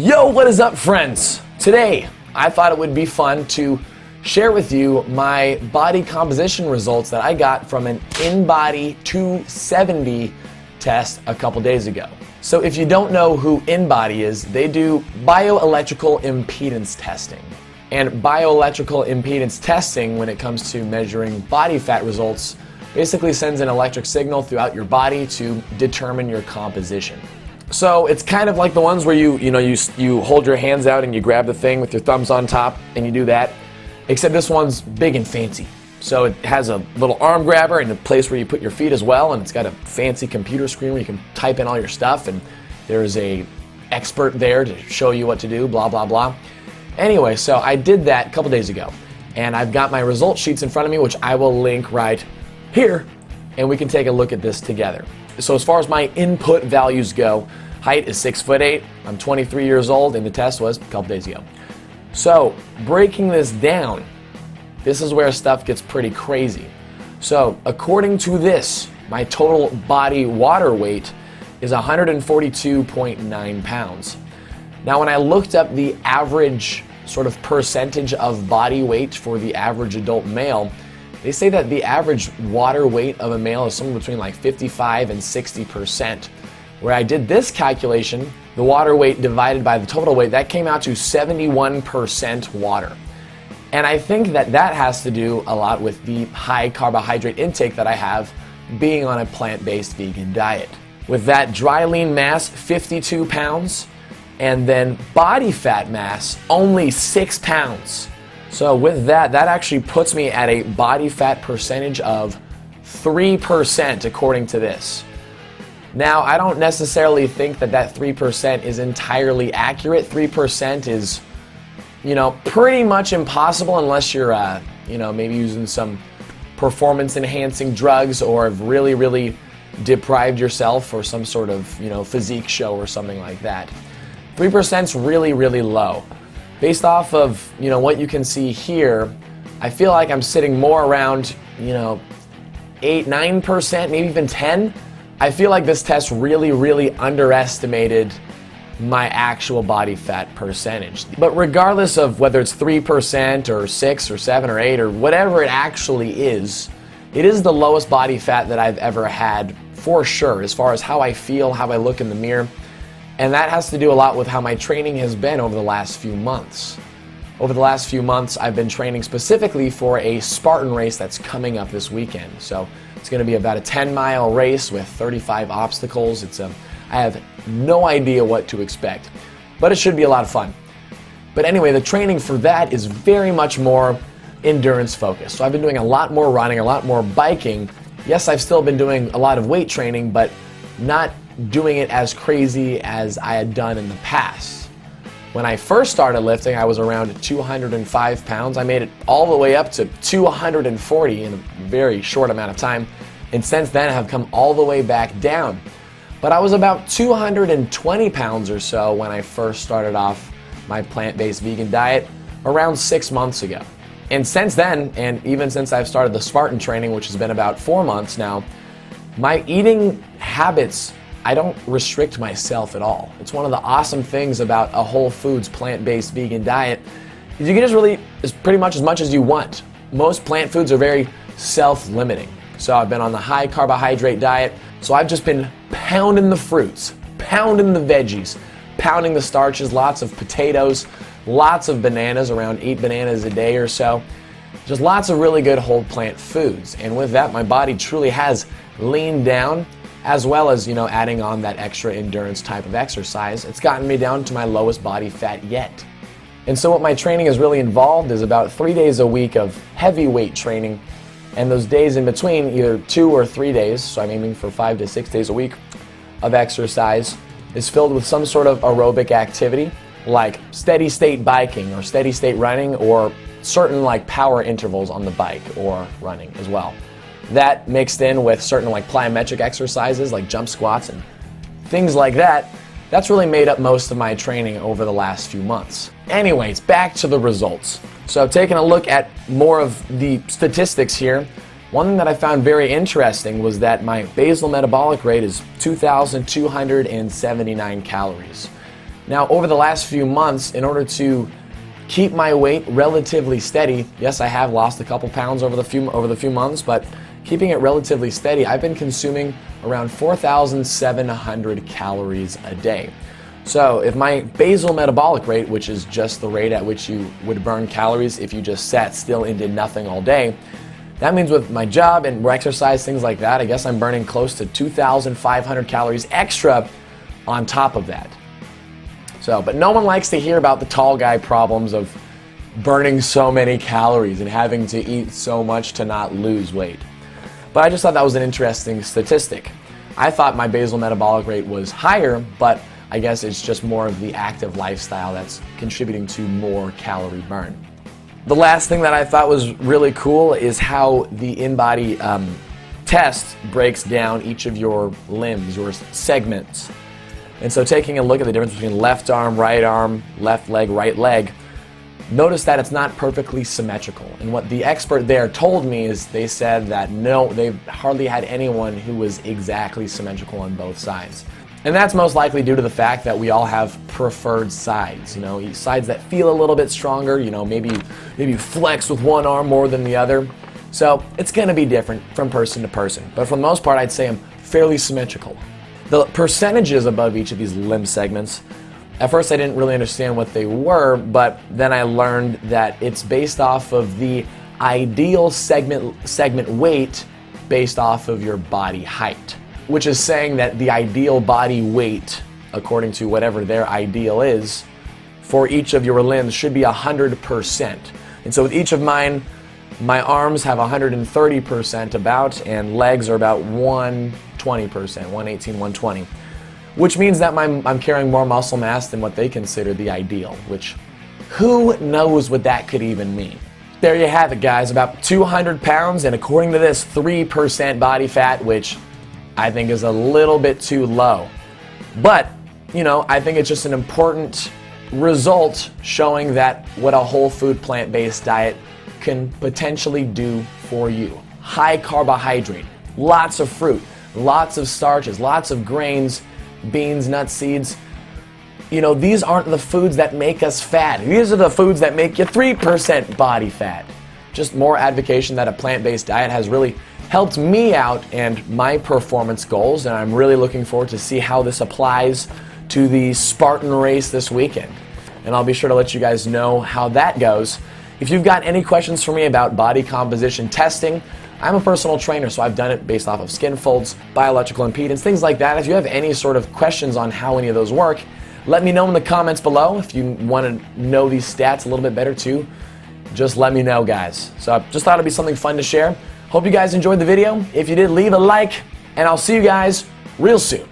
Yo, what is up, friends? Today, I thought it would be fun to share with you my body composition results that I got from an InBody 270 test a couple days ago. So if you don't know who InBody is, they do bioelectrical impedance testing. And bioelectrical impedance testing, when it comes to measuring body fat results, basically sends an electric signal throughout your body to determine your composition. So it's kind of like the ones where you hold your hands out and you grab the thing with your thumbs on top and you do that, except this one's big and fancy. So it has a little arm grabber and a place where you put your feet as well, and it's got a fancy computer screen where you can type in all your stuff, and there's a expert there to show you what to do, blah, blah, blah. Anyway, so I did that a couple days ago, and I've got my result sheets in front of me, which I will link right here, and we can take a look at this together. So as far as my input values go, height is 6'8", I'm 23 years old, and the test was a couple days ago. So breaking this down, this is where stuff gets pretty crazy. So according to this, my total body water weight is 142.9 pounds. Now when I looked up the average sort of percentage of body weight for the average adult male, they say that the average water weight of a male is somewhere between like 55 and 60%. Where I did this calculation, the water weight divided by the total weight, that came out to 71% water. And I think that that has to do a lot with the high carbohydrate intake that I have being on a plant-based vegan diet. With that dry lean mass, 52 pounds, and then body fat mass, only 6 pounds. So with that, that actually puts me at a body fat percentage of 3% according to this. Now, I don't necessarily think that that 3% is entirely accurate. 3% is, pretty much impossible unless you're, maybe using some performance-enhancing drugs or have really, really deprived yourself for some sort of, physique show or something like that. 3% is really, really low. Based off of, what you can see here, I feel like I'm sitting more around, 8, 9%, maybe even 10%. I feel like this test really, really underestimated my actual body fat percentage. But regardless of whether it's 3% or 6 or 7 or 8 or whatever it actually is, it is the lowest body fat that I've ever had for sure, as far as how I feel, how I look in the mirror. And that has to do a lot with how my training has been over the last few months. Over the last few months, I've been training specifically for a Spartan race that's coming up this weekend. So it's going to be about a 10-mile race with 35 obstacles. I have no idea what to expect, but it should be a lot of fun. But anyway, the training for that is very much more endurance focused. So I've been doing a lot more running, a lot more biking. Yes, I've still been doing a lot of weight training, but not doing it as crazy as I had done in the past. When I first started lifting, I was around 205 pounds. I made it all the way up to 240 in a very short amount of time. And since then, I have come all the way back down. But I was about 220 pounds or so when I first started off my plant-based vegan diet around 6 months ago. And since then, and even since I've started the Spartan training, which has been about 4 months now, my eating habits, I don't restrict myself at all. It's one of the awesome things about a whole foods plant-based vegan diet is you can just really, is pretty much as much as you want. Most plant foods are very self-limiting. So I've been on the high carbohydrate diet, so I've just been pounding the fruits, pounding the veggies, pounding the starches, lots of potatoes, lots of bananas, around 8 bananas a day or so. Just lots of really good whole plant foods. And with that, my body truly has leaned down, as well as, adding on that extra endurance type of exercise. It's gotten me down to my lowest body fat yet. And so what my training is really involved is about 3 days a week of heavy weight training, and those days in between, either 2 or 3 days, so I'm aiming for 5 to 6 days a week of exercise, is filled with some sort of aerobic activity, like steady state biking or steady state running, or certain like power intervals on the bike or running as well. That mixed in with certain like plyometric exercises like jump squats and things like that, that's really made up most of my training over the last few months. Anyways, back to the results. So taking a look at more of the statistics here, one thing that I found very interesting was that my basal metabolic rate is 2,279 calories. Now, over the last few months, in order to keep my weight relatively steady, yes, I have lost a couple pounds over the few months, but keeping it relatively steady, I've been consuming around 4,700 calories a day. So if my basal metabolic rate, which is just the rate at which you would burn calories if you just sat still and did nothing all day, that means with my job and exercise, things like that, I guess I'm burning close to 2,500 calories extra on top of that. So, but no one likes to hear about the tall guy problems of burning so many calories and having to eat so much to not lose weight. But I just thought that was an interesting statistic. I thought my basal metabolic rate was higher, but I guess it's just more of the active lifestyle that's contributing to more calorie burn. The last thing that I thought was really cool is how the InBody test breaks down each of your limbs, your segments. And so taking a look at the difference between left arm, left leg, right leg, notice that it's not perfectly symmetrical. And what the expert there told me is they said that no, they've hardly had anyone who was exactly symmetrical on both sides. And that's most likely due to the fact that we all have preferred sides, sides that feel a little bit stronger, maybe you flex with one arm more than the other. So it's going to be different from person to person. But for the most part, I'd say I'm fairly symmetrical. The percentages above each of these limb segments, at first I didn't really understand what they were, but then I learned that it's based off of the ideal segment weight based off of your body height, which is saying that the ideal body weight, according to whatever their ideal is, for each of your limbs should be 100%. And so with each of mine, my arms have 130% about, and legs are about 120%, 118, 120, which means that I'm carrying more muscle mass than what they consider the ideal, which who knows what that could even mean. There you have it, guys, about 200 pounds, and according to this, 3% body fat, which I think is a little bit too low. But, I think it's just an important result showing that what a whole food plant-based diet can potentially do for you. High carbohydrate, lots of fruit, lots of starches, lots of grains, beans, nuts, seeds. These aren't the foods that make us fat. These are the foods that make you 3% body fat. Just more advocacy that a plant-based diet has really helped me out and my performance goals, and I'm really looking forward to see how this applies to the Spartan race this weekend. And I'll be sure to let you guys know how that goes. If you've got any questions for me about body composition testing, I'm a personal trainer, so I've done it based off of skin folds, biological impedance, things like that. If you have any sort of questions on how any of those work, let me know in the comments below. If you want to know these stats a little bit better too, just let me know, guys. So I just thought it'd be something fun to share. Hope you guys enjoyed the video. If you did, leave a like, and I'll see you guys real soon.